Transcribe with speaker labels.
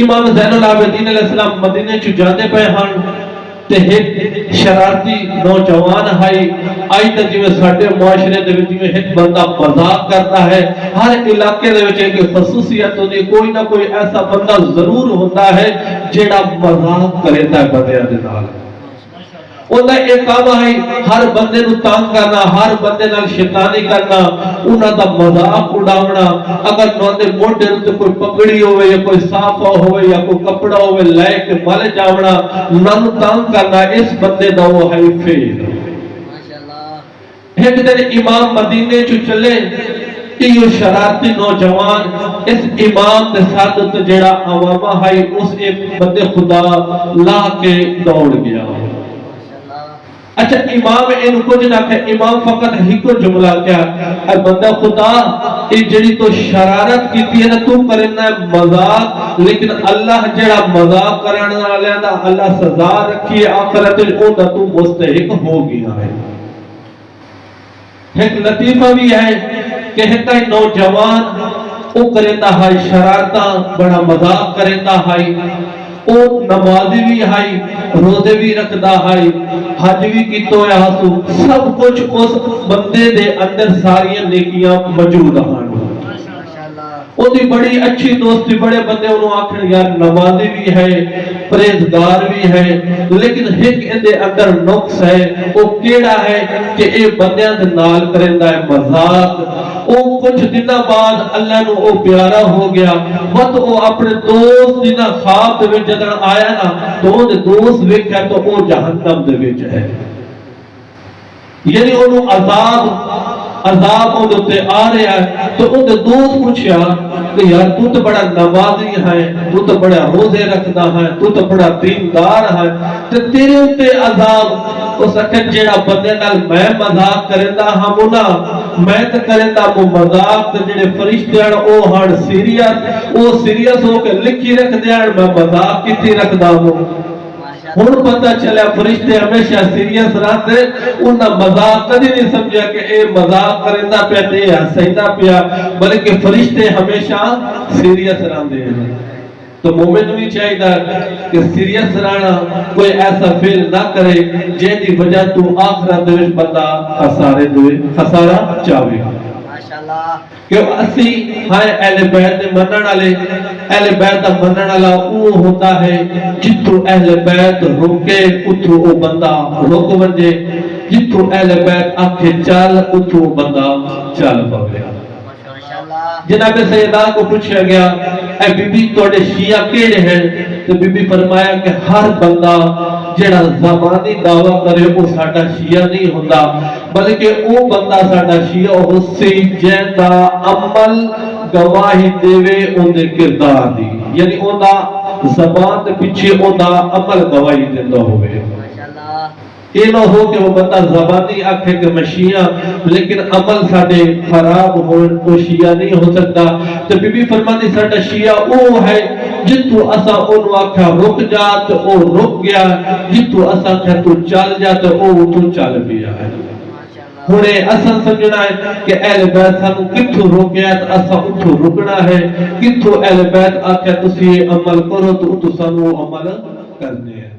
Speaker 1: امام زین العابدین علیہ السلام مدینے چ جاندے پے ہن تے ایک شرارتی نوجوان آئی تے جویں ساڈے معاشرے دے وچ جویں ایک بندہ مذاق کرتا ہے، ہر علاقے دے وچ ایک خصوصیت ہوندی، کوئی نہ کوئی ایسا بندہ ضرور ہوتا ہے جیڑا مذاق کرتا ہے بندیاں دے نال۔ انہاں ایک کام ہے ہر بندے نو تانگ کرنا، ہر بندے نال شیطانی کرنا، انہاں دا مذاق اڑاونا۔ اگر نوندے موڈے تے کوئی پگڑی ہوے یا کوئی صافہ ہوے یا کوئی کپڑا ہوے لے کے مل جاونا، نال تانگ کرنا، اس بندے دا وہ ہے فیل۔ ایک دن امام مدینے چ چلے، یہ شرارتی نوجوان اس امام دے ساتھ جڑا عوامہ ہے اس ایک بندے خدا لا کے دوڑ گیا۔ اچھا امام ان کچھ نہ کہ امام فقط ہی کو جملہ کیا، اے بندہ خدا یہ جڑی تو شرارت کیتی ہے نا تو کرنا ہے مذاق، لیکن اللہ جڑا مذاق کرنے والے دا اللہ سزا رکھی ہے آخرت او دا تو مستحق ہو گیا ہے۔ ایک لطیفہ بھی ہے کہ ایک نوجوان او کرتا ہے شرارتاں، بڑا مذاق کرتا ہے، او نمازی بھی ہے، روزے بھی رکھدا ہے، حج بھی کیتو ہے، سب کچھ اس بندے دے اندر ساری نیکیاں موجود ہیں۔ او دی بڑی اچھی دوستی، بڑے بندے انہوں آکھن یار نمازی بھی ہے، پرہیزگار بھی ہے، لیکن ایک ان دے اندر نقص ہے، او کیڑا ہے کہ اے بندیاں دے نال کرندا ہے مذاق۔ او کچھ دنہ بعد اللہ نو او پیارا ہو گیا، وقت او اپنے دوست دنہ خواب دے وچ جدن آیا نا تو دے دوست ویکھیا تو او جہنم دے وچ ہے، یعنی انہوں عذاب ہوتے آ رہے ہیں۔ تو ان دے دوست پوچھیا کہ یار تو تو بڑا نمازی ہے، تو تو بڑا روزے رکھدا ہے، تو تو بڑا دیندار ہے، تے تیرے اوتے عذاب اس اکھن جیڑا بندے نال میں مذاق کرندا ہاں منا میں تے کرندا وہ مذاق تے جڑے فرشتے ہیں او ہن سیریس ہو کے لکھی رکھ دیاں میں مذاق کیتی رکھدا ہوں۔ ہن پتہ چلا فرشتے ہمیشہ سیریس رہتے، انہاں مذاق کدی نہیں سمجھا کہ اے مذاق کرندا پیا تے ہسیندا پیا، بلکہ فرشتے ہمیشہ سیریس رہندے ہیں۔ تو مومن بھی چاہیے کہ سیریس رہنا، کوئی ایسا فعل نہ کرے جن دی وجہ تو آخرت وچ بندہ خسارہ چاہے۔ کہ اسی ہائے اہل بیت دے منن والے، اہل بیت دا منن والا او ہوتا ہے جتھوں اہل بیت رکے اتھوں او بندہ رک ونجے، جتھوں اہل بیت آکھے چل اتھوں بندہ چل پوے۔ جناب سیدہ کو پوچھا گیا اے بی بی تواڈے شیعہ کیڑے ہیں؟ تو بی بی فرمایا کہ ہر بندہ جڑا زبانی دعویٰ کرے وہ ساڈا شیعہ نہیں ہوندا، بلکہ او بندہ ساڈا شیعہ ہو سی جیندا عمل گواہی دیوے اون دے کردار دی، یعنی اون دا زبان دے پیچھے اون دا عمل گواہی دیندا ہوے۔ یہ نہ ہو کہ وہ بندہ زبانی آکھے کہ میں شیعہ لیکن عمل ساڈے خراب ہوئے تو شیعہ نہیں ہو سکتا۔ تو بی بی فرماتی ساڈا شیعہ او ہے جتو اسا اونوں آکھیا رک جا تو او رک گیا، جتو اسا آکھیا تو چل جا تو او تو چل پیا ہے۔ ہونے اصل سمجھنا ہے کہ اہل بیت سانو کتھوں روکیا تو اسا اتھوں رکنا ہے، کتھوں اہل بیت آکھیا تسی عمل کرو تو اتھوں سانو عمل کرنے ہیں۔